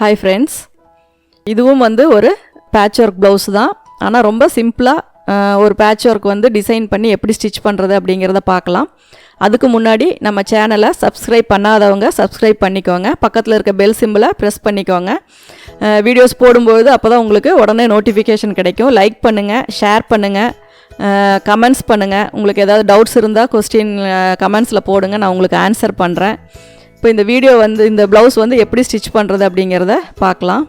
Hi friends, இதுவும் வந்து ஒரு பேட்ச் ஒர்க் ப்ளவுஸ் தான். ஆனால் ரொம்ப சிம்பிளாக ஒரு பேட்ச் ஒர்க் வந்து டிசைன் பண்ணி எப்படி ஸ்டிச் பண்ணுறது அப்படிங்கிறத பார்க்கலாம். அதுக்கு முன்னாடி நம்ம சேனலை சப்ஸ்கிரைப் பண்ணாதவங்க சப்ஸ்கிரைப் பண்ணிக்கோங்க. பக்கத்தில் இருக்க பெல் சிம்பிளை ப்ரெஸ் பண்ணிக்கோங்க. வீடியோஸ் போடும்போது அப்போ தான் உங்களுக்கு உடனே நோட்டிஃபிகேஷன் கிடைக்கும். லைக் பண்ணுங்கள், ஷேர் பண்ணுங்கள், கமெண்ட்ஸ் பண்ணுங்கள். உங்களுக்கு ஏதாவது டவுட்ஸ் இருந்தால் கொஸ்டின் கமெண்ட்ஸில் போடுங்க, நான் உங்களுக்கு ஆன்சர் பண்ணுறேன். இப்போ இந்த வீடியோ வந்து இந்த ப்ளவுஸ் வந்து எப்படி ஸ்டிச் பண்ணுறது அப்படிங்கிறத பார்க்கலாம்.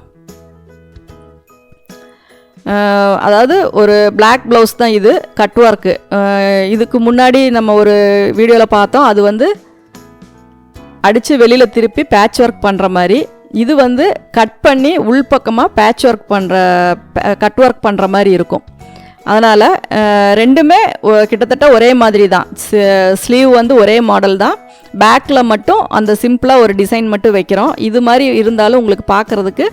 அதாவது ஒரு பிளாக் ப்ளவுஸ் தான் இது, கட் ஒர்க்கு. இதுக்கு முன்னாடி நம்ம ஒரு வீடியோவில் பார்த்தோம், அது வந்து அடித்து வெளியில் திருப்பி பேட்ச் ஒர்க் பண்ணுற மாதிரி. இது வந்து கட் பண்ணி உள்பக்கமாக பேட்ச் ஒர்க் பண்ணுற கட் ஒர்க் பண்ணுற மாதிரி இருக்கும். அதனால் ரெண்டுமே கிட்டத்தட்ட ஒரே மாதிரி தான். ஸ்லீவ் வந்து ஒரே மாடல் தான். பேக்கில் மட்டும் அந்த சிம்பிளாக ஒரு டிசைன் மட்டும் வைக்கிறோம். இது மாதிரி இருந்தாலும் உங்களுக்கு பார்க்குறதுக்கு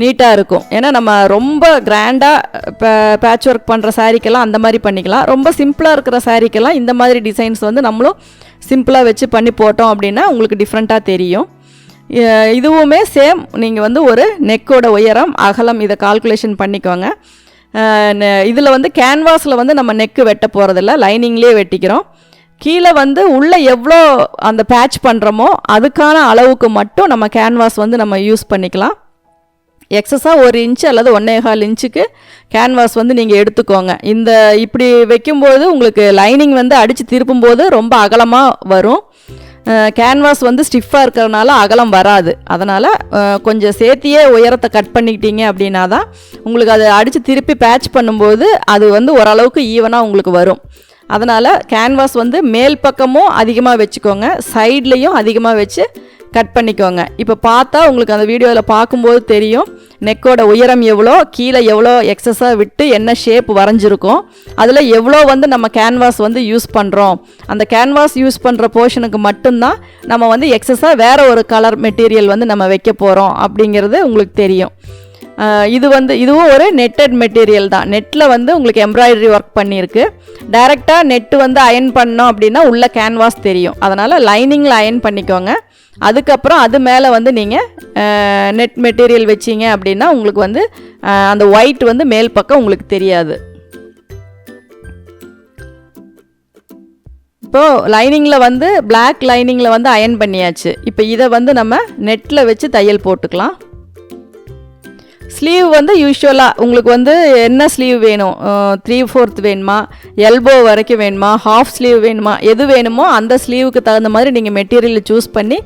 நீட்டாக இருக்கும். ஏன்னா நம்ம ரொம்ப கிராண்டாக பேட்ச் ஒர்க் பண்ணுற சாரீக்கெல்லாம் அந்த மாதிரி பண்ணிக்கலாம். ரொம்ப சிம்பிளாக இருக்கிற சாரீக்கெல்லாம் இந்த மாதிரி டிசைன்ஸ் வந்து நம்மளும் சிம்பிளாக வச்சு பண்ணி போட்டோம் அப்படின்னா உங்களுக்கு டிஃப்ரெண்ட்டாக தெரியும். இதுவுமே சேம். நீங்கள் வந்து ஒரு நெக்கோட உயரம், அகலம் இதை கால்குலேஷன் பண்ணிக்கோங்க. இதில் வந்து கேன்வாஸில் வந்து நம்ம நெக்கு வெட்ட போகிறதில்ல, லைனிங்லேயே வெட்டிக்கிறோம். கீழே வந்து உள்ளே எவ்வளோ அந்த பேட்ச் பண்ணுறோமோ அதுக்கான அளவுக்கு மட்டும் நம்ம கேன்வாஸ் வந்து நம்ம யூஸ் பண்ணிக்கலாம். எக்ஸஸாக 1 இன்ச்சு அல்லது 1.25 இன்ச்சுக்கு கேன்வாஸ் வந்து நீங்கள் எடுத்துக்கோங்க. இந்த இப்படி வைக்கும்போது உங்களுக்கு லைனிங் வந்து அடித்து திருப்பும்போது ரொம்ப அகலமாக வரும். கேன்வாஸ் வந்து ஸ்டிஃபாக இருக்கிறதுனால அகலம் வராது. அதனால் கொஞ்சம் சேர்த்தியே உயரத்தை கட் பண்ணிக்கிட்டீங்க அப்படின்னா தான் உங்களுக்கு அதை அடித்து திருப்பி பேட்ச் பண்ணும்போது அது வந்து ஓரளவுக்கு ஈவனாக உங்களுக்கு வரும். அதனால் கேன்வாஸ் வந்து மேல் பக்கமும் அதிகமாக வச்சுக்கோங்க, சைட்லேயும் அதிகமாக வச்சு கட் பண்ணிக்கோங்க. இப்போ பார்த்தா உங்களுக்கு அந்த வீடியோவில் பார்க்கும்போது தெரியும் நெக்கோட உயரம் எவ்வளோ, கீழே எவ்வளோ எக்ஸஸாக விட்டு என்ன ஷேப் வரைஞ்சிருக்கோம், அதில் எவ்வளோ வந்து நம்ம கேன்வாஸ் வந்து யூஸ் பண்ணுறோம். அந்த கேன்வாஸ் யூஸ் பண்ணுற போர்ஷனுக்கு மட்டும்தான் நம்ம வந்து எக்ஸஸாக வேறு ஒரு கலர் மெட்டீரியல் வந்து நம்ம வைக்க போகிறோம் அப்படிங்கிறது உங்களுக்கு தெரியும். இது வந்து இதுவும் ஒரு நெட்டட் மெட்டீரியல் தான். நெட்டில் வந்து உங்களுக்கு எம்ப்ராய்டரி ஒர்க் பண்ணியிருக்கு. டைரெக்டாக நெட்டு வந்து அயன் பண்ணோம் அப்படின்னா உள்ள கேன்வாஸ் தெரியும். அதனால் லைனிங்கில் அயன் பண்ணிக்கோங்க. அதுக்கப்புறம் அது மேலே வந்து நீங்கள் நெட் மெட்டீரியல் வச்சிங்க அப்படின்னா உங்களுக்கு வந்து அந்த ஒயிட் வந்து மேல் பக்கம் உங்களுக்கு தெரியாது. இப்போது லைனிங்கில் வந்து பிளாக் லைனிங்கில் வந்து அயன் பண்ணியாச்சு. இப்போ இதை வந்து நம்ம நெட்டில் வச்சு தையல் போட்டுக்கலாம். ஸ்லீவ் வந்து யூஸ்வலாக உங்களுக்கு வந்து என்ன ஸ்லீவ் வேணும், 3/4 வேணுமா, எல்போ வரைக்கும் வேணுமா, ஹாஃப் ஸ்லீவ் வேணுமா, எது வேணுமோ அந்த ஸ்லீவுக்கு தகுந்த மாதிரி நீங்கள் மெட்டீரியலை சூஸ் பண்ணி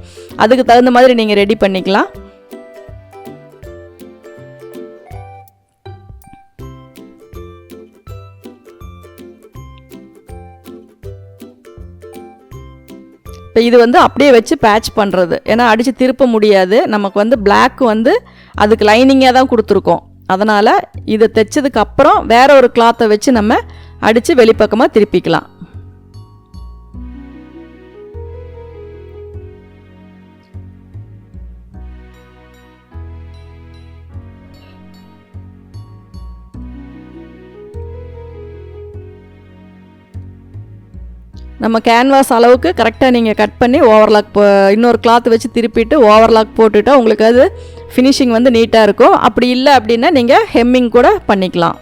அதுக்கு தகுந்த மாதிரி நீங்கள் ரெடி பண்ணிக்கலாம். இப்போ இது வந்து அப்படியே வச்சு பேட்ச் பண்ணுறது, ஏன்னா அடித்து திருப்ப முடியாது. நமக்கு வந்து பிளாக் வந்து அதுக்கு லைனிங்காக தான் கொடுத்துருக்கோம். அதனால் இதை தைச்சதுக்கப்புறம் வேற ஒரு கிளாத்தை வச்சு நம்ம அடித்து வெளிப்பக்கமாக திருப்பிக்கலாம். நம்ம கேன்வாஸ் அளவுக்கு கரெக்டாக நீங்கள் கட் பண்ணி ஓவர்லாக் இன்னொரு கிளாத் வச்சு திருப்பிட்டு ஓவர்லாக் போட்டுவிட்டா உங்களுக்கு அது ஃபினிஷிங் வந்து நீட்டாக இருக்கும். அப்படி இல்லை அப்படின்னா நீங்கள் ஹெம்மிங் கூட பண்ணிக்கலாம்.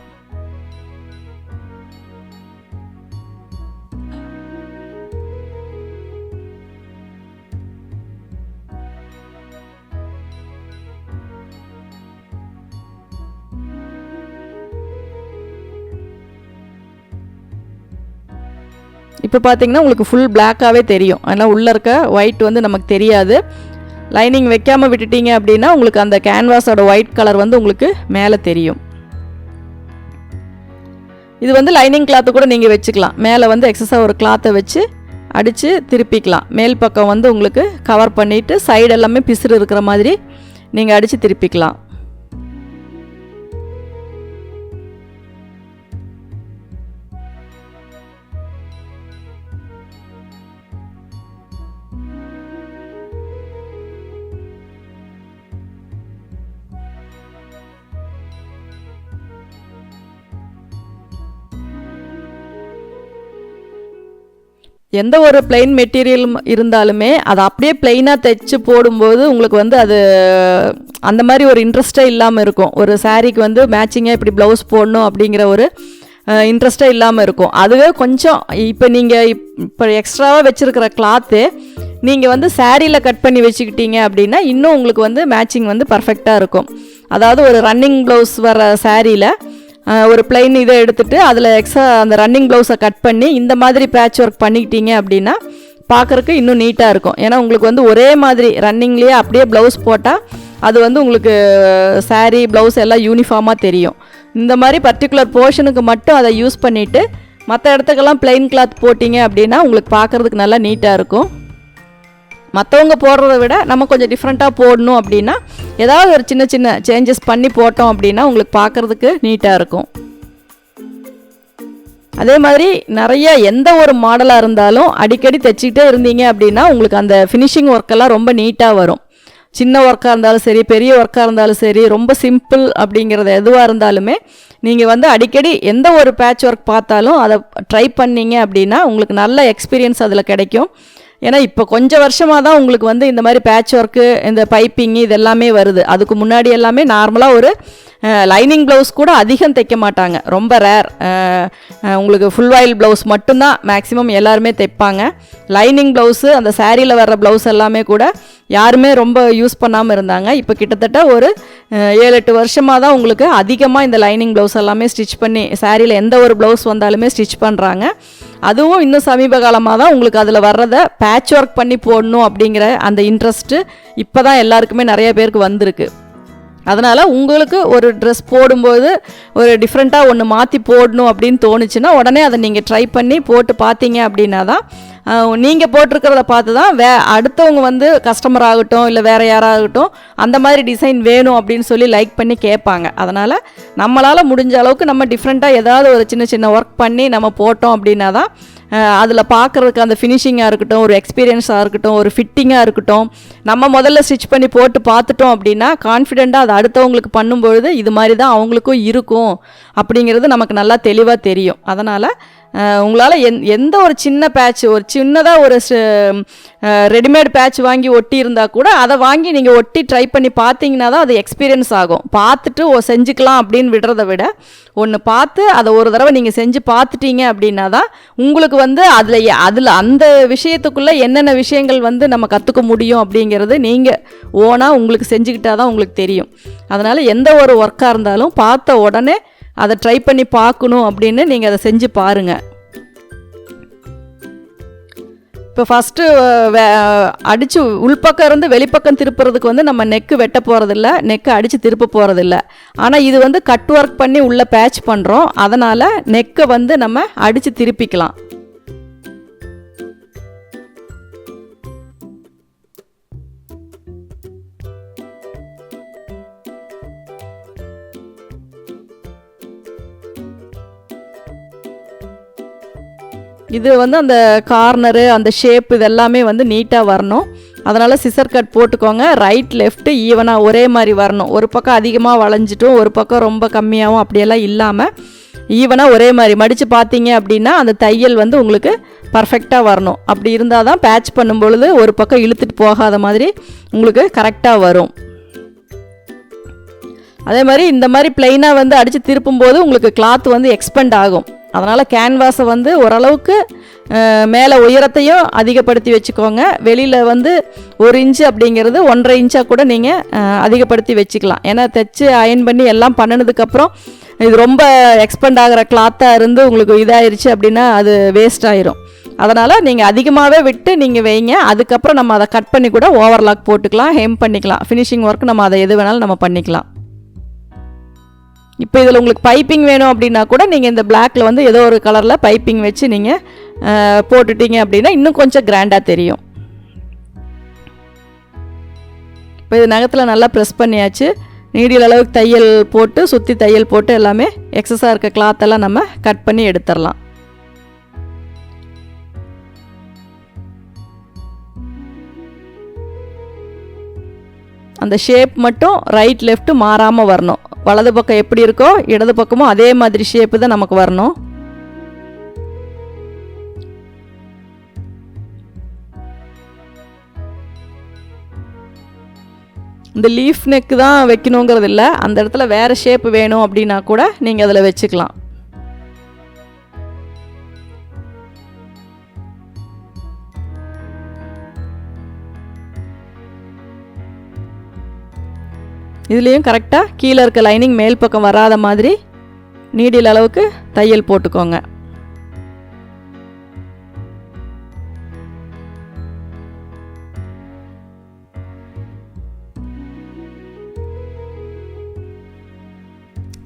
இப்போ பார்த்தீங்கன்னா உங்களுக்கு ஃபுல் பிளாக்காகவே தெரியும். அதனால் உள்ளே இருக்க ஒயிட் வந்து நமக்கு தெரியாது. லைனிங் வைக்காமல் விட்டுட்டீங்க அப்படின்னா உங்களுக்கு அந்த கேன்வாஸோட ஒயிட் கலர் வந்து உங்களுக்கு மேலே தெரியும். இது வந்து லைனிங் கிளாத்து கூட நீங்கள் வச்சுக்கலாம். மேலே வந்து எக்ஸஸாக ஒரு கிளாத்தை வச்சு அடித்து திருப்பிக்கலாம். மேல் பக்கம் வந்து உங்களுக்கு கவர் பண்ணிவிட்டு சைடு எல்லாமே பிசுறு இருக்கிற மாதிரி நீங்கள் அடித்து திருப்பிக்கலாம். எந்த ஒரு பிளெயின் மெட்டீரியல் இருந்தாலுமே அதை அப்படியே பிளெயினாக தைச்சு போடும்போது உங்களுக்கு வந்து அது அந்த மாதிரி ஒரு இன்ட்ரெஸ்டே இல்லாமல் இருக்கும். ஒரு சாரீக்கு வந்து மேட்சிங்காக இப்படி ப்ளவுஸ் போடணும் அப்படிங்கிற ஒரு இன்ட்ரெஸ்டே இல்லாமல் இருக்கும். அதுவே கொஞ்சம் இப்போ நீங்கள் இப்போ எக்ஸ்ட்ராவாக வச்சுருக்கிற கிளாத்து நீங்கள் வந்து சாரியில் கட் பண்ணி வச்சுக்கிட்டீங்க அப்படின்னா இன்னும் உங்களுக்கு வந்து மேட்சிங் வந்து பர்ஃபெக்டாக இருக்கும். அதாவது ஒரு ரன்னிங் ப்ளவுஸ் வர சாரியில் ஒரு பிளைன் இதை எடுத்துகிட்டு அதில் எக்ஸ்ட்ரா அந்த ரன்னிங் ப்ளவுஸை கட் பண்ணி இந்த மாதிரி பேட்ச் ஒர்க் பண்ணிக்கிட்டீங்க அப்படின்னா பார்க்குறக்கு இன்னும் நீட்டாக இருக்கும். ஏன்னா உங்களுக்கு வந்து ஒரே மாதிரி ரன்னிங்லேயே அப்படியே ப்ளவுஸ் போட்டால் அது வந்து உங்களுக்கு சாரீ ப்ளவுஸ் எல்லாம் யூனிஃபார்மாக தெரியும். இந்த மாதிரி பர்டிகுலர் போர்ஷனுக்கு மட்டும் அதை யூஸ் பண்ணிவிட்டு மற்ற இடத்துக்கெல்லாம் பிளெயின் கிளாத் போட்டிங்க அப்படின்னா உங்களுக்கு பார்க்குறதுக்கு நல்லா நீட்டாக இருக்கும். மற்றவங்க போடுறத விட நம்ம கொஞ்சம் டிஃப்ரெண்ட்டாக போடணும் அப்படின்னா ஏதாவது ஒரு சின்ன சின்ன சேஞ்சஸ் பண்ணி போட்டோம் அப்படின்னா உங்களுக்கு பார்க்குறதுக்கு நீட்டாக இருக்கும். அதே மாதிரி நிறைய எந்த ஒரு மாடலாக இருந்தாலும் அடிக்கடி தைச்சிக்கிட்டே இருந்தீங்க அப்படின்னா உங்களுக்கு அந்த ஃபினிஷிங் ஒர்க்கெல்லாம் ரொம்ப நீட்டாக வரும். சின்ன ஒர்க்காக இருந்தாலும் சரி, பெரிய ஒர்க்காக இருந்தாலும் சரி, ரொம்ப சிம்பிள் அப்படிங்கிறது எதுவாக இருந்தாலுமே நீங்கள் வந்து அடிக்கடி எந்த ஒரு பேட்ச் ஒர்க் பார்த்தாலும் அதை ட்ரை பண்ணிங்க அப்படின்னா உங்களுக்கு நல்ல எக்ஸ்பீரியன்ஸ் அதில் கிடைக்கும். ஏன்னா இப்போ கொஞ்சம் வருஷமாக தான் உங்களுக்கு வந்து இந்த மாதிரி பேட்ச் ஒர்க்கு, இந்த பைப்பிங்கு இது எல்லாமே வருது. அதுக்கு முன்னாடி எல்லாமே நார்மலாக ஒரு லைனிங் ப்ளவுஸ் கூட அதிகம் தைக்க மாட்டாங்க, ரொம்ப ரேர். உங்களுக்கு ஃபுல் ஆயில் ப்ளவுஸ் மட்டும்தான் மேக்ஸிமம் எல்லாருமே தைப்பாங்க. லைனிங் ப்ளவுஸு அந்த சாரியில் வர்ற ப்ளவுஸ் எல்லாமே கூட யாருமே ரொம்ப யூஸ் பண்ணாமல் இருந்தாங்க. இப்போ கிட்டத்தட்ட ஒரு 7-8 வருஷமாக தான் உங்களுக்கு அதிகமாக இந்த லைனிங் ப்ளவுஸ் எல்லாமே ஸ்டிச் பண்ணி சாரியில் எந்த ஒரு ப்ளவுஸ் வந்தாலுமே ஸ்டிச் பண்ணுறாங்க. அதுவும் இன்னும் சமீப காலமாக தான் உங்களுக்கு அதில் வர்றதை பேட்ச் ஒர்க் பண்ணி போடணும் அப்படிங்கிற அந்த இன்ட்ரெஸ்ட்டு இப்போ தான் எல்லாருக்குமே நிறைய பேருக்கு வந்திருக்கு. அதனால் உங்களுக்கு ஒரு ட்ரெஸ் போடும்போது ஒரு டிஃப்ரெண்ட்டாக ஒன்று மாற்றி போடணும் அப்படின்னு தோணுச்சுன்னா உடனே அதை நீங்கள் ட்ரை பண்ணி போட்டு பார்த்தீங்க அப்படின்னா தான் நீங்கள் போட்டிருக்கிறத பார்த்து தான் அடுத்தவங்க வந்து கஸ்டமர் ஆகட்டும் இல்லை வேறு யாராகட்டும் அந்த மாதிரி டிசைன் வேணும் அப்படின்னு சொல்லி லைக் பண்ணி கேட்பாங்க. அதனால் நம்மளால் முடிஞ்ச அளவுக்கு நம்ம டிஃப்ரெண்ட்டாக ஏதாவது ஒரு சின்ன சின்ன ஒர்க் பண்ணி நம்ம போட்டோம் அப்படின்னா தான் அதில் பார்க்குறதுக்கு அந்த ஃபினிஷிங்காக இருக்கட்டும், ஒரு எக்ஸ்பீரியன்ஸாக இருக்கட்டும், ஒரு ஃபிட்டிங்காக இருக்கட்டும், நம்ம முதல்ல ஸ்டிச் பண்ணி போட்டு பார்த்துட்டோம் அப்படின்னா கான்ஃபிடெண்ட்டாக அதை அடுத்தவங்களுக்கு பண்ணும்பொழுது இது மாதிரி தான் அவங்களுக்கும் இருக்கும் அப்படிங்கிறது நமக்கு நல்லா தெளிவாக தெரியும். அதனால் உங்களால் எந்த ஒரு சின்ன பேட்ச், ஒரு சின்னதாக ஒரு ரெடிமேட் பேட்ச் வாங்கி ஒட்டி இருந்தால் கூட அதை வாங்கி நீங்கள் ஒட்டி ட்ரை பண்ணி பார்த்தீங்கன்னா தான் அது எக்ஸ்பீரியன்ஸ் ஆகும். பார்த்துட்டு செஞ்சுக்கலாம் அப்படின்னு விடுறத விட ஒன்று பார்த்து அதை ஒரு தடவை நீங்கள் செஞ்சு பார்த்துட்டீங்க அப்படின்னா தான் உங்களுக்கு வந்து அதில் அந்த விஷயத்துக்குள்ளே என்னென்ன விஷயங்கள் வந்து நம்ம கற்றுக்க முடியும் அப்படிங்கிறது நீங்கள் ஓனாக உங்களுக்கு செஞ்சுக்கிட்டால் தான் உங்களுக்கு தெரியும். அதனால் எந்த ஒரு ஒர்க்காக இருந்தாலும் பார்த்த உடனே அதை ட்ரை பண்ணி பார்க்கணும் அப்படின்னு நீங்கள் அதை செஞ்சு பாருங்கள். இப்போ ஃபஸ்ட்டு அடித்து உள்பக்கம் இருந்து வெளிப்பக்கம் திருப்புறதுக்கு வந்து நம்ம நெக்கு வெட்ட போகிறதில்ல, நெக்கு அடித்து திருப்ப போகிறதில்ல. ஆனால் இது வந்து கட் ஒர்க் பண்ணி உள்ளே பேட்ச் பண்ணுறோம். அதனால் நெக்கை வந்து நம்ம அடித்து திருப்பிக்கலாம். இது வந்து அந்த கார்னரு, அந்த ஷேப் இதெல்லாமே வந்து நீட்டாக வரணும். அதனால் சிசர் கட் போட்டுக்கோங்க. ரைட் லெஃப்ட்டு ஈவனாக ஒரே மாதிரி வரணும். ஒரு பக்கம் அதிகமாக வளைஞ்சிட்டும் ஒரு பக்கம் ரொம்ப கம்மியாகவும் அப்படியெல்லாம் இல்லாமல் ஈவனாக ஒரே மாதிரி மடித்து பார்த்தீங்க அப்படின்னா அந்த தையல் வந்து உங்களுக்கு பர்ஃபெக்டாக வரணும். அப்படி இருந்தால் தான் பேட்ச் பண்ணும்பொழுது ஒரு பக்கம் இழுத்துட்டு போகாத மாதிரி உங்களுக்கு கரெக்டாக வரும். அதே மாதிரி இந்த மாதிரி பிளெயினாக வந்து அடித்து திருப்பும்போது உங்களுக்கு கிளாத் வந்து எக்ஸ்பெண்ட் ஆகும். அதனால் கேன்வாஸை வந்து ஓரளவுக்கு மேலே உயரத்தையும் அதிகப்படுத்தி வச்சுக்கோங்க. வெளியில் வந்து 1 இன்ச்சு அப்படிங்கிறது 1.5 இன்ச்சாக கூட நீங்கள் அதிகப்படுத்தி வச்சுக்கலாம். ஏன்னா தைச்சு அயன் பண்ணி எல்லாம் பண்ணினதுக்கப்புறம் இது ரொம்ப எக்ஸ்பெண்ட் ஆகிற கிளாத்தாக இருந்து உங்களுக்கு இதாகிருச்சு அப்படின்னா அது வேஸ்ட் ஆயிரும். அதனால் நீங்கள் அதிகமாகவே விட்டு நீங்கள் வைங்க. அதுக்கப்புறம் நம்ம அதை கட் பண்ணி கூட ஓவர்லாக் போட்டுக்கலாம், ஹெம் பண்ணிக்கலாம். ஃபினிஷிங் ஒர்க் நம்ம அதை எது வேணாலும் நம்ம பண்ணிக்கலாம். இப்போ இதில் உங்களுக்கு பைப்பிங் வேணும் அப்படின்னா கூட நீங்கள் இந்த பிளாக்கில் வந்து ஏதோ ஒரு கலரில் பைப்பிங் வச்சு நீங்கள் போட்டுட்டீங்க அப்படின்னா இன்னும் கொஞ்சம் கிராண்டாக தெரியும். இப்போ இது நகத்தில் நல்லா ப்ரெஸ் பண்ணியாச்சு. நீடியல் அளவுக்கு தையல் போட்டு சுற்றி தையல் போட்டு எல்லாமே எக்ஸஸாக இருக்க கிளாத்தெல்லாம் நம்ம கட் பண்ணி எடுத்துடலாம். அந்த ஷேப் மட்டும் ரைட் லெஃப்ட் மாறாமல் வரணும். வலது பக்கம் எப்படி இருக்கோ இடது பக்கமும் அதே மாதிரி ஷேப்பு தான் நமக்கு வரணும். இந்த லீஃப் நெக்கு தான் வைக்கணுங்கிறது இல்லை, அந்த இடத்துல வேறு ஷேப் வேணும் அப்படின்னா கூட நீங்கள் அதில் வச்சுக்கலாம். இதுலேயும் கரெக்டாக கீழே இருக்க லைனிங் மேல் பக்கம் வராத மாதிரி நீடில் அளவுக்கு தையல் போட்டுக்கோங்க.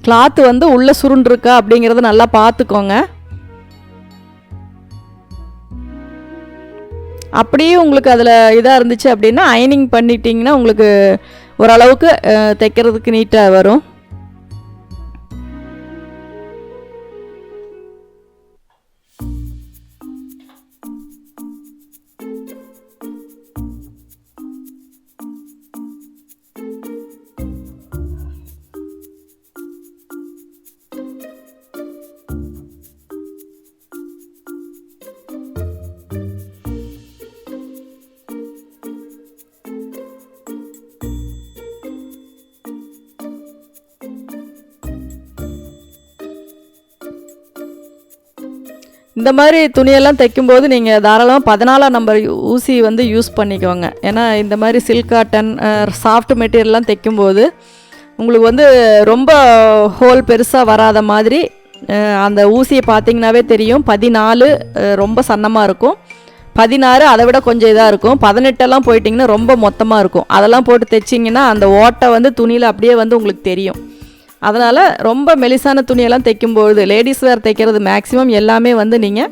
கிளாத்து வந்து உள்ளே சுருண்டிருக்கா அப்படிங்கிறத நல்லா பார்த்துக்கோங்க. அப்படியே உங்களுக்கு அதில் இதாக இருந்துச்சு அப்படின்னா அயனிங் பண்ணிட்டீங்கன்னா உங்களுக்கு ஓரளவுக்கு தைக்கிறதுக்கு நீட்டாக வரும். இந்த மாதிரி துணியெல்லாம் தைக்கும்போது நீங்கள் தாராளமாக 14ஆம் நம்பர் ஊசி வந்து யூஸ் பண்ணிக்கோங்க. ஏன்னா இந்த மாதிரி சில்க் காட்டன் சாஃப்ட் மெட்டீரியல்லாம் தைக்கும்போது உங்களுக்கு வந்து ரொம்ப ஹோல் பெருசாக வராத மாதிரி அந்த ஊசியை பார்த்திங்கனாவே தெரியும். 14 ரொம்ப சன்னமாக இருக்கும், 16 அதை விட கொஞ்சம் இதாக இருக்கும், 18எல்லாம் போயிட்டிங்கன்னா ரொம்ப மொத்தமாக இருக்கும். அதெல்லாம் போட்டு தைச்சிங்கன்னா அந்த ஓட்டை வந்து துணியில் அப்படியே வந்து உங்களுக்கு தெரியும். அதனால் ரொம்ப மெலிசான துணியெல்லாம் தைக்கும்போது லேடிஸ் வேர் தைக்கிறது மேக்ஸிமம் எல்லாமே வந்து நீங்கள்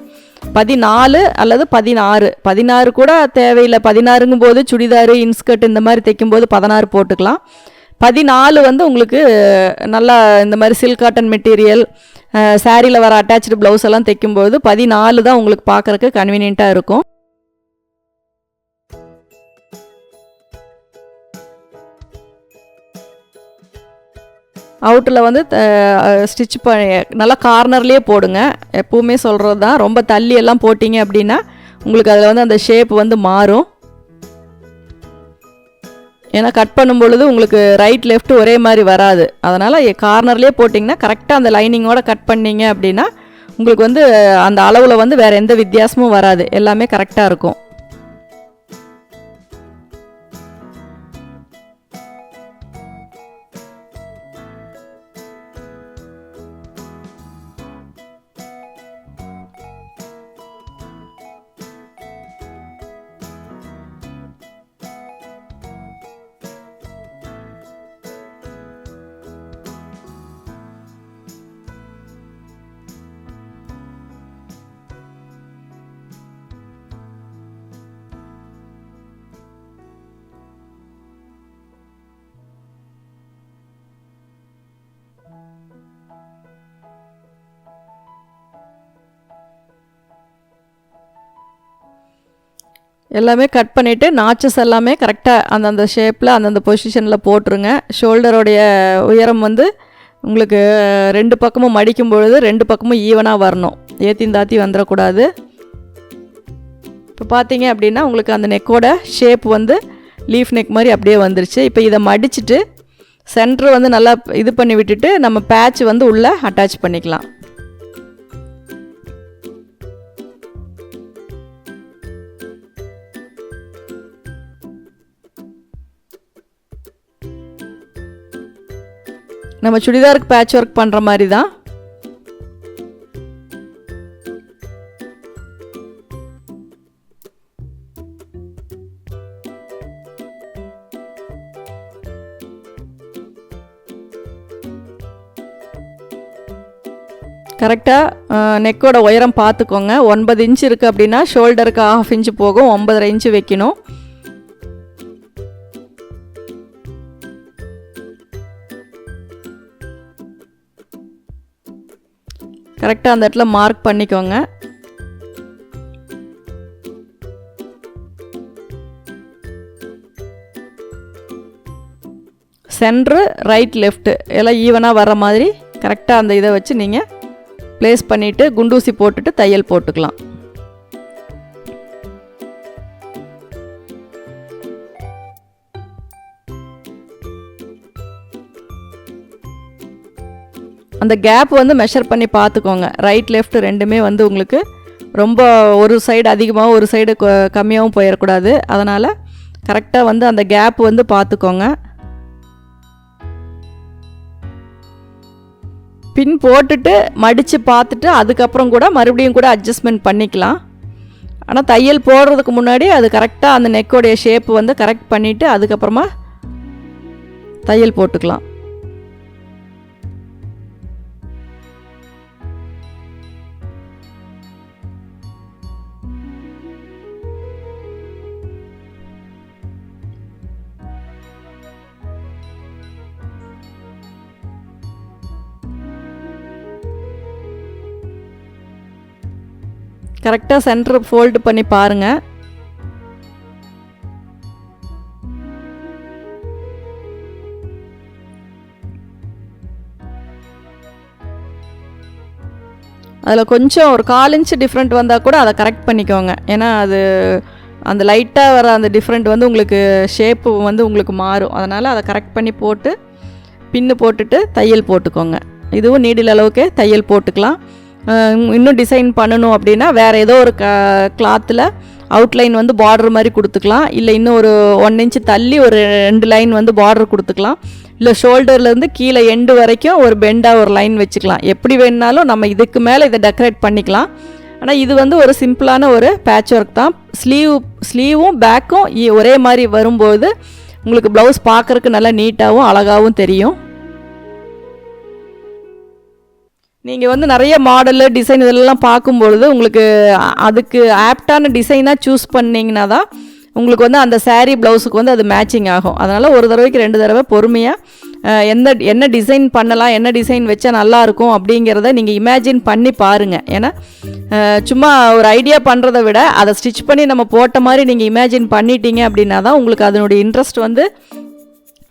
14 அல்லது 16 கூட தேவையில்லை. 16ங்கும் போது சுடிதாரு இன்ஸ்கர்ட் இந்த மாதிரி தைக்கும்போது 16 போட்டுக்கலாம். 14 வந்து உங்களுக்கு நல்லா இந்த மாதிரி சில்க் காட்டன் மெட்டீரியல் சாரியில் வர அட்டாச்சு ப்ளவுஸ் எல்லாம் தைக்கும்போது 14 தான் உங்களுக்கு பார்க்குறக்கு கன்வீனியண்ட்டாக இருக்கும். அவுட்டில் வந்து ஸ்டிச் பண்ணி நல்லா கார்னர்லேயே போடுங்க. எப்போவுமே சொல்கிறது தான், ரொம்ப தள்ளி எல்லாம் போட்டிங்க அப்படின்னா உங்களுக்கு அதில் வந்து அந்த ஷேப் வந்து மாறும். ஏன்னா கட் பண்ணும் பொழுது உங்களுக்கு ரைட் லெஃப்ட் ஒரே மாதிரி வராது. அதனால் கார்னர்லேயே போட்டிங்கன்னா கரெக்டாக அந்த லைனிங்கோடு கட் பண்ணிங்க அப்படின்னா உங்களுக்கு வந்து அந்த அளவில் வந்து வேறு எந்த வித்தியாசமும் வராது, எல்லாமே கரெக்டாக இருக்கும். எல்லாமே கட் பண்ணிவிட்டு நாச்சஸ் எல்லாமே கரெக்டாக அந்தந்த ஷேப்பில் அந்தந்த பொசிஷனில் போட்டுருங்க. ஷோல்டருடைய உயரம் வந்து உங்களுக்கு 2 பக்கமும் மடிக்கும் பொழுது 2 பக்கமும் ஈவனாக வரணும், ஏற்றியும் தாத்தி வந்துடக்கூடாது. இப்போ பார்த்தீங்க அப்படின்னா உங்களுக்கு அந்த நெக்கோட ஷேப் வந்து லீஃப் நெக் மாதிரி அப்படியே வந்துருச்சு. இப்போ இதை மடிச்சுட்டு சென்டர் வந்து நல்லா இது பண்ணி விட்டுட்டு நம்ம பேட்ச் வந்து உள்ளே அட்டாச் பண்ணிக்கலாம். நம்ம சுடிதாருக்கு பேட்ச் ஒர்க் பண்ணுற மாதிரி தான். கரெக்டாக நெக்கோட உயரம் பார்த்துக்கோங்க. 9 இன்ச் இருக்குது அப்படின்னா ஷோல்டருக்கு 1/2 இன்ச்சு போகும், 9.5 இன்ச்சு வைக்கணும். கரெக்டாக அந்த இடத்துல மார்க் பண்ணிக்கோங்க. சென்ட்ரு ரைட் லெஃப்ட்டு எல்லாம் ஈவனாக வர மாதிரி கரெக்டாக அந்த இதை வச்சு நீங்கள் ப்ளேஸ் பண்ணிவிட்டு குண்டூசி போட்டுட்டு தையல் போட்டுக்கலாம். அந்த கேப் வந்து மெஷர் பண்ணி பார்த்துக்கோங்க. ரைட் லெஃப்ட் ரெண்டுமே வந்து உங்களுக்கு ரொம்ப ஒரு சைடு அதிகமாகவும் ஒரு சைடு கம்மியாகவும் போயிடக்கூடாது. அதனால் கரெக்டாக வந்து அந்த கேப் வந்து பார்த்துக்கோங்க. பின் போட்டுட்டு மடித்து பார்த்துட்டு அதுக்கப்புறம் கூட மறுபடியும் கூட அட்ஜஸ்ட்மெண்ட் பண்ணிக்கலாம். ஆனால் தையல் போடுறதுக்கு முன்னாடி அது கரெக்டாக அந்த நெக்கோடைய ஷேப் வந்து கரெக்ட் பண்ணிவிட்டு அதுக்கப்புறமா தையல் போட்டுக்கலாம். கரெக்டாக சென்டர் ஃபோல்டு பண்ணி பாருங்கள். அதில் கொஞ்சம் ஒரு 1/4 இன்ச்சு டிஃப்ரெண்ட் வந்தால் கூட அதை கரெக்ட் பண்ணிக்கோங்க. ஏன்னா அது அந்த லைட்டாக வர அந்த டிஃப்ரெண்ட் வந்து உங்களுக்கு ஷேப்பு வந்து உங்களுக்கு மாறும். அதனால் அதை கரெக்ட் பண்ணி போட்டு பின்னு போட்டுட்டு தையல் போட்டுக்கோங்க. இதுவும் நீடில் அளவுக்கு தையல் போட்டுக்கலாம். இன்னும் டிசைன் பண்ணணும் அப்படின்னா வேறு ஏதோ ஒரு கிளாத்தில் அவுட்லைன் வந்து பார்டர் மாதிரி கொடுத்துக்கலாம். இல்லை இன்னும் ஒரு 1 இன்ச்சு தள்ளி ஒரு 2 லைன் வந்து பார்டர் கொடுத்துக்கலாம். இல்லை ஷோல்டர்லேருந்து கீழே எண்டு வரைக்கும் ஒரு பெண்டாக ஒரு லைன் வச்சுக்கலாம். எப்படி வேணுனாலும் நம்ம இதுக்கு மேலே இதை டெக்கரேட் பண்ணிக்கலாம். ஆனால் இது வந்து ஒரு சிம்பிளான ஒரு பேட்ச் ஒர்க் தான். ஸ்லீவும் பேக்கும் ஒரே மாதிரி வரும்போது உங்களுக்கு ப்ளவுஸ் பார்க்குறதுக்கு நல்லா நீட்டாகவும் அழகாகவும் தெரியும். நீங்கள் வந்து நிறைய மாடலு டிசைன் இதெல்லாம் பார்க்கும்பொழுது உங்களுக்கு அதுக்கு ஆப்டான டிசைனாக சூஸ் பண்ணிங்கன்னா தான் உங்களுக்கு வந்து அந்த சாரீ ப்ளவுஸுக்கு வந்து அது மேட்சிங் ஆகும். அதனால் ஒரு தடவைக்கு 2 தடவை பொறுமையாக என்ன டிசைன் பண்ணலாம், என்ன டிசைன் வச்சா நல்லாயிருக்கும் அப்படிங்கிறத நீங்கள் இமேஜின் பண்ணி பாருங்கள். ஏன்னா சும்மா ஒரு ஐடியா பண்ணுறதை விட அதை ஸ்டிச் பண்ணி நம்ம போட்ட மாதிரி நீங்கள் இமேஜின் பண்ணிட்டீங்க அப்படின்னா தான் உங்களுக்கு அதனுடைய இன்ட்ரெஸ்ட் வந்து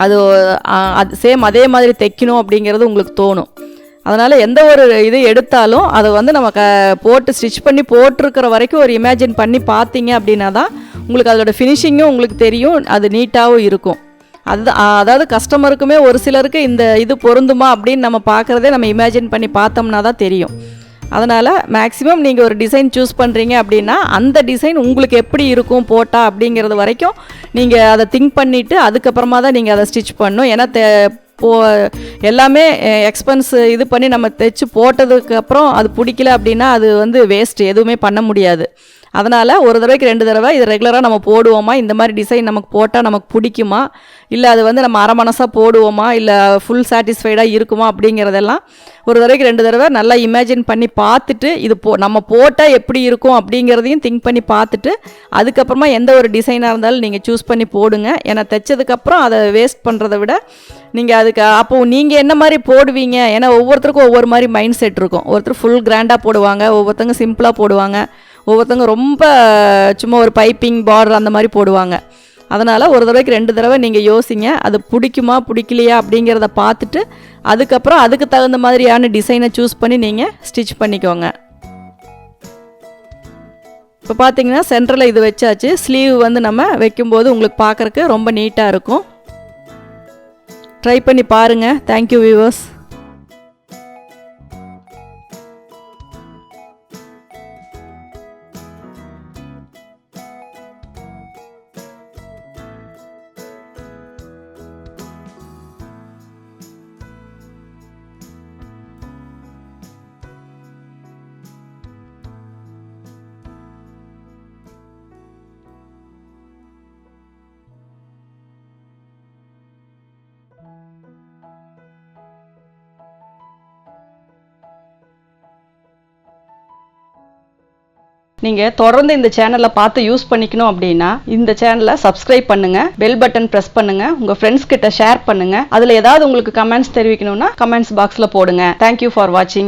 அது சேம் அதே மாதிரி தைக்கணும் அப்படிங்கிறது உங்களுக்கு தோணும். அதனால் எந்த ஒரு இது எடுத்தாலும் அதை வந்து நம்ம போட்டு ஸ்டிச் பண்ணி போட்டிருக்கிற வரைக்கும் ஒரு இமேஜின் பண்ணி பார்த்தீங்க அப்படின்னா தான் உங்களுக்கு அதோட ஃபினிஷிங்கும் உங்களுக்கு தெரியும், அது நீட்டாகவும் இருக்கும். அதாவது கஸ்டமருக்குமே ஒரு சிலருக்கு இந்த இது பொருந்துமா அப்படின்னு நம்ம பார்க்குறதே நம்ம இமேஜின் பண்ணி பார்த்தோம்னா தான் தெரியும். அதனால் மேக்ஸிமம் நீங்கள் ஒரு டிசைன் சூஸ் பண்ணுறீங்க அப்படின்னா அந்த டிசைன் உங்களுக்கு எப்படி இருக்கும் போட்டால் அப்படிங்கிறது வரைக்கும் நீங்கள் அதை திங்க் பண்ணிவிட்டு அதுக்கப்புறமா தான் நீங்கள் அதை ஸ்டிச் பண்ணணும். ஏன்னா எல்லாமே எக்ஸ்பென்ஸ் இது பண்ணி நம்ம தைச்சி போட்டதுக்கப்புறம் அது பிடிக்கல அப்படின்னா அது வந்து வேஸ்ட், எதுவுமே பண்ண முடியாது. அதனால் ஒரு தடவைக்கு 2 தடவை இது ரெகுலராக நம்ம போடுவோமா, இந்த மாதிரி டிசைன் நமக்கு போட்டால் நமக்கு பிடிக்குமா, இல்லை அது வந்து நம்ம அரை மனசாக போடுவோமா, இல்லை ஃபுல் சாட்டிஸ்ஃபைடாக இருக்குமா அப்படிங்கிறதெல்லாம் ஒரு தடவைக்கு 2 தடவை நல்லா இமேஜின் பண்ணி பார்த்துட்டு இது நம்ம போட்டால் எப்படி இருக்கும் அப்படிங்கிறதையும் திங்க் பண்ணி பார்த்துட்டு அதுக்கப்புறமா எந்த ஒரு டிசைனாக இருந்தாலும் நீங்கள் சூஸ் பண்ணி போடுங்க. ஏன்னா தைச்சதுக்கப்புறம் அதை வேஸ்ட் பண்ணுறதை விட நீங்கள் அதுக்கு அப்போது நீங்கள் என்ன மாதிரி போடுவீங்க, ஏன்னா ஒவ்வொருத்தருக்கும் ஒவ்வொரு மாதிரி மைண்ட் செட் இருக்கும். ஒருத்தர் ஃபுல் கிராண்டாக போடுவாங்க, ஒவ்வொருத்தங்க சிம்பிளாக போடுவாங்க, ஒவ்வொருத்தங்க ரொம்ப சும்மா ஒரு பைப்பிங் பார்டர் அந்த மாதிரி போடுவாங்க. அதனால் ஒரு தடவைக்கு 2 தடவை நீங்கள் யோசிங்க, அது பிடிக்குமா பிடிக்கலையா அப்படிங்கிறத பார்த்துட்டு அதுக்கப்புறம் அதுக்கு தகுந்த மாதிரியான டிசைனை சூஸ் பண்ணி நீங்கள் ஸ்டிச் பண்ணிக்கோங்க. இப்போ பார்த்தீங்கன்னா சென்டரில் இது வச்சாச்சு. ஸ்லீவ் வந்து நம்ம வைக்கும்போது உங்களுக்கு பார்க்குறக்கு ரொம்ப நீட்டாக இருக்கும். ட்ரை பண்ணி பாருங்கள். Thank you viewers. நீங்கள் தொடர்ந்து இந்த சேனலை பார்த்து யூஸ் பண்ணிக்கணும் அப்படின்னா இந்த சேனலை சப்ஸ்கிரைப் பண்ணுங்கள், பெல் பட்டன் ப்ரெஸ் பண்ணுங்கள், உங்கள் ஃப்ரெண்ட்ஸ் கிட்ட ஷேர் பண்ணுங்கள். அதில் ஏதாவது உங்களுக்கு கமெண்ட்ஸ் தெரிவிக்கணும்னா கமெண்ட்ஸ் பாக்ஸில் போடுங்க. தேங்க்யூ ஃபார் வாட்சிங்.